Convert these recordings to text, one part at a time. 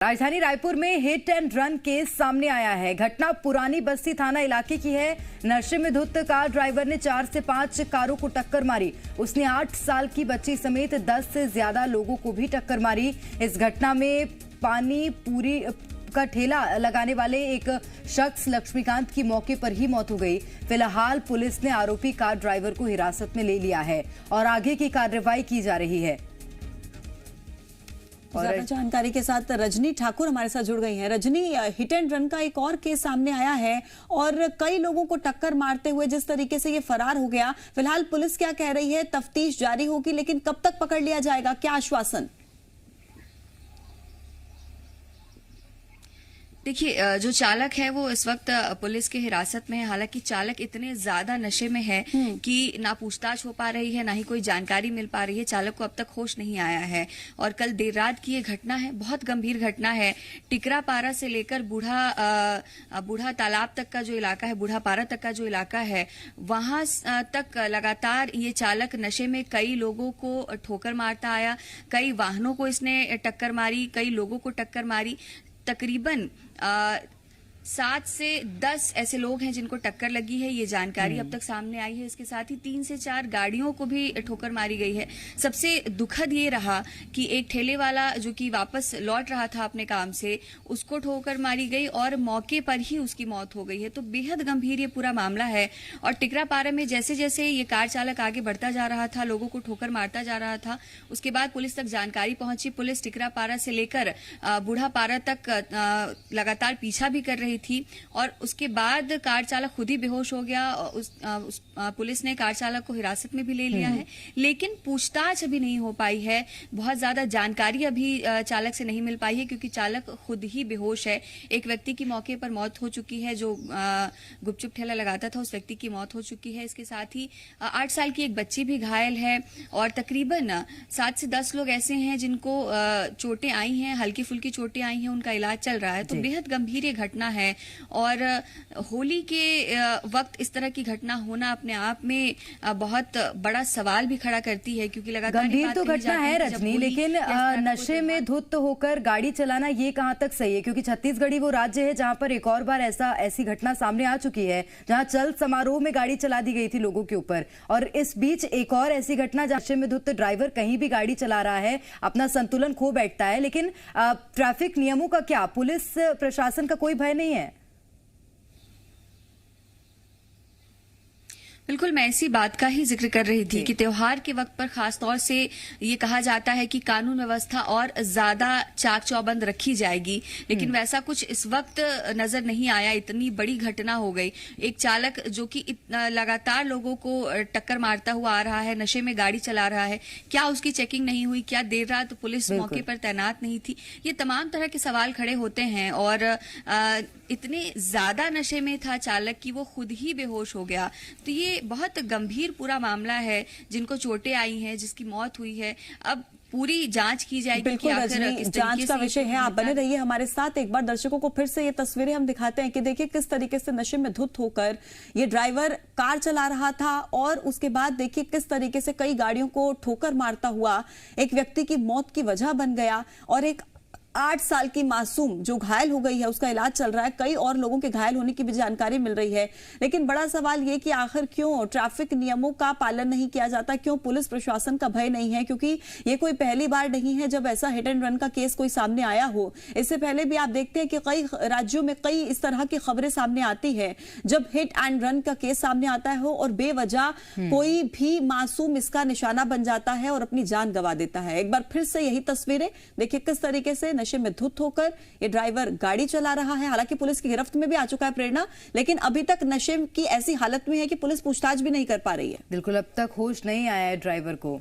राजधानी रायपुर में hit and run case सामने आया है। घटना पुरानी बस्ती थाना इलाके की है। नशे में धुत कार ड्राइवर ने 4 से 5 कारों को टक्कर मारी। उसने 8 साल की बच्ची समेत 10 से ज्यादा लोगों को भी टक्कर मारी। इस घटना में पानी पूरी का ठेला लगाने वाले एक शख्स लक्ष्मीकांत की मौके पर ही मौत हो गई। फिलहाल पुलिस ने आरोपी कार ड्राइवर को हिरासत में ले लिया है और आगे की कार्रवाई की जा रही है। ज्यादा जानकारी के साथ रजनी ठाकुर हमारे साथ जुड़ गई हैं। रजनी, हिट एंड रन का एक और केस सामने आया है और कई लोगों को टक्कर मारते हुए जिस तरीके से ये फरार हो गया, फिलहाल पुलिस क्या कह रही है? तफ्तीश जारी होगी, लेकिन कब तक पकड़ लिया जाएगा, क्या आश्वासन? देखिए, जो चालक है वो इस वक्त पुलिस के हिरासत में है। हालांकि चालक इतने ज्यादा नशे में है कि ना पूछताछ हो पा रही है, ना ही कोई जानकारी मिल पा रही है। चालक को अब तक होश नहीं आया है और कल देर रात की ये घटना है, बहुत गंभीर घटना है। टिकरापारा से लेकर बूढ़ा तालाब तक का जो इलाका है, बूढ़ा पारा तक का जो इलाका है, वहां तक लगातार ये चालक नशे में कई लोगों को ठोकर मारता आया। कई वाहनों को इसने टक्कर मारी, कई लोगों को टक्कर मारी। तकरीबन 7 से 10 ऐसे लोग हैं जिनको टक्कर लगी है, ये जानकारी अब तक सामने आई है। इसके साथ ही 3 से 4 गाड़ियों को भी ठोकर मारी गई है। सबसे दुखद ये रहा कि एक ठेले वाला जो कि वापस लौट रहा था अपने काम से, उसको ठोकर मारी गई और मौके पर ही उसकी मौत हो गई है। तो बेहद गंभीर ये पूरा मामला है। और टिकरापारा में जैसे जैसे ये कार चालक आगे बढ़ता जा रहा था, लोगों को ठोकर मारता जा रहा था, उसके बाद पुलिस तक जानकारी पहुंची। पुलिस टिकरापारा से लेकर बूढ़ा पारा तक लगातार पीछा भी कर रही थी और उसके बाद कार चालक खुद ही बेहोश हो गया। पुलिस ने कार चालक को हिरासत में भी ले लिया है, लेकिन पूछताछ अभी नहीं हो पाई है। बहुत ज्यादा जानकारी अभी चालक से नहीं मिल पाई है क्योंकि चालक खुद ही बेहोश है। एक व्यक्ति की मौके पर मौत हो चुकी है, जो गुपचुप ठेला लगाता था, उस व्यक्ति की मौत हो चुकी है। इसके साथ ही 8 साल की एक बच्ची भी घायल है और तकरीबन 7 से 10 लोग ऐसे हैं जिनको चोटें आई हैं, हल्की फुल्की चोटें आई हैं, उनका इलाज चल रहा है। तो बेहद गंभीर ये घटना है और होली के वक्त इस तरह की घटना होना अपने आप में बहुत बड़ा सवाल भी खड़ा करती है क्योंकि लगातार गंभीर तो घटना है रजनी, लेकिन नशे में धुत होकर गाड़ी चलाना ये कहां तक सही है? क्योंकि छत्तीसगढ़ वो राज्य है जहां पर एक और बार ऐसी घटना सामने आ चुकी है, जहां चल समारोह में गाड़ी चला दी गई थी लोगों के ऊपर। और इस बीच एक और ऐसी घटना जहां नशे में धुत ड्राइवर कहीं भी गाड़ी चला रहा है, अपना संतुलन खो बैठता है। लेकिन ट्रैफिक नियमों का क्या, पुलिस प्रशासन का कोई भय नहीं है? बिल्कुल, मैं इसी बात का ही जिक्र कर रही थी कि त्योहार के वक्त पर खासतौर से ये कहा जाता है कि कानून व्यवस्था और ज्यादा चाक चौबंद रखी जाएगी, लेकिन वैसा कुछ इस वक्त नजर नहीं आया। इतनी बड़ी घटना हो गई। एक चालक जो कि लगातार लोगों को टक्कर मारता हुआ आ रहा है, नशे में गाड़ी चला रहा है, क्या उसकी चेकिंग नहीं हुई? क्या देर रात पुलिस मौके पर तैनात नहीं थी? ये तमाम तरह के सवाल खड़े होते हैं और इतने ज्यादा नशे में था चालक कि वो खुद ही बेहोश हो गया। तो ये बहुत गंभीर पूरा मामला है। जिनको चोटें आई हैं, जिसकी मौत हुई है, अब पूरी जांच की जाएगी। बिल्कुल रजनी, जांच का विषय है। आप बने रहिए हमारे साथ। एक बार दर्शकों को फिर से ये तस्वीरें हम दिखाते हैं कि देखिए किस तरीके से नशे में धुत होकर ये ड्राइवर कार चला रहा था और उसके बाद देखिए किस तरीके से कई गाड़ियों को ठोकर मारता हुआ एक व्यक्ति की मौत की वजह बन गया और एक 8 साल की मासूम जो घायल हो गई है, उसका इलाज चल रहा है। कई और लोगों के घायल होने की भी जानकारी मिल रही है। लेकिन बड़ा सवाल ये कि आखिर क्यों ट्रैफिक नियमों का पालन नहीं किया जाता? क्यों पुलिस प्रशासन का भय नहीं है? क्योंकि ये कोई पहली बार नहीं है जब ऐसा हिट एंड रन का केस कोई सामने आया हो। इससे पहले भी आप देखते हैं कि कई राज्यों में कई इस तरह की खबरें सामने आती है जब हिट एंड रन का केस सामने आता है और बेवजह कोई भी मासूम इसका निशाना बन जाता है और अपनी जान गंवा देता है। एक बार फिर से यही तस्वीरें देखिए किस तरीके से नशे में धुत होकर ये ड्राइवर गाड़ी चला रहा है। हालांकि पुलिस की गिरफ्त में भी आ चुका है प्रेरणा, लेकिन अभी तक नशे की ऐसी हालत में है कि पुलिस पूछताछ भी नहीं कर पा रही है। बिल्कुल, अब तक होश नहीं आया है ड्राइवर को।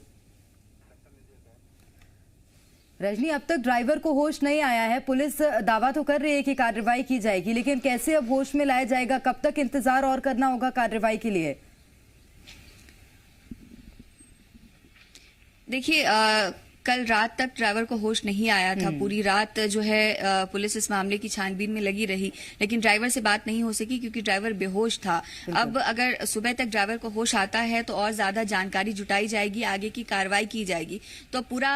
रजनी, अब तक ड्राइवर को होश नहीं आया है। पुलिस दावा तो कर रही है कि कार्रवाई की जाएगी, लेकिन कैसे अब होश में लाया जाएगा? कब तक इंतजार और करना होगा कार्रवाई के लिए? देखिए, कल रात तक ड्राइवर को होश नहीं आया था। पूरी रात जो है पुलिस इस मामले की छानबीन में लगी रही, लेकिन ड्राइवर से बात नहीं हो सकी क्योंकि ड्राइवर बेहोश था। अब अगर सुबह तक ड्राइवर को होश आता है तो और ज्यादा जानकारी जुटाई जाएगी, आगे की कार्रवाई की जाएगी। तो पूरा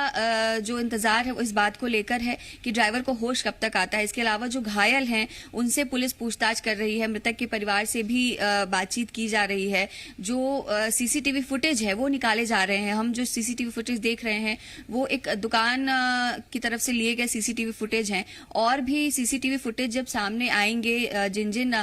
जो इंतजार है वो इस बात को लेकर है कि ड्राइवर को होश कब तक आता है। इसके अलावा जो घायल हैं उनसे पुलिस पूछताछ कर रही है, मृतक के परिवार से भी बातचीत की जा रही है। जो सीसीटीवी फुटेज है वो निकाले जा रहे हैं। हम जो सीसीटीवी फुटेज देख रहे हैं वो एक दुकान की तरफ से लिए गए सीसीटीवी फुटेज हैं। और भी सीसीटीवी फुटेज जब सामने आएंगे, जिन जिन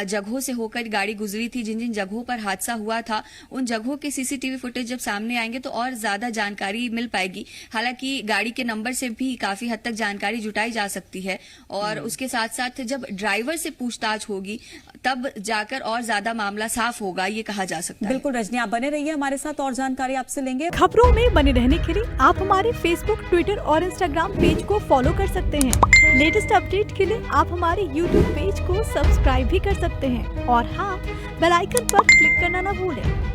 जगहों से होकर गाड़ी गुजरी थी, जिन जिन जगहों पर हादसा हुआ था, उन जगहों के सीसीटीवी फुटेज जब सामने आएंगे तो और ज्यादा जानकारी मिल पाएगी। हालांकि गाड़ी के नंबर से भी काफी हद तक जानकारी जुटाई जा सकती है और उसके साथ साथ जब ड्राइवर से पूछताछ होगी तब जाकर और ज्यादा मामला साफ होगा, ये कहा जा सकता है। बिल्कुल रजनी, आप बने रहिए हमारे साथ, और जानकारी आपसे लेंगे। खबरों में बने रहने के लिए आप हमारे फेसबुक, ट्विटर और इंस्टाग्राम पेज को फॉलो कर सकते हैं। लेटेस्ट अपडेट के लिए आप हमारे यूट्यूब पेज को सब्सक्राइब भी कर सकते हैं और हाँ, बेल आइकन पर क्लिक करना ना भूलें।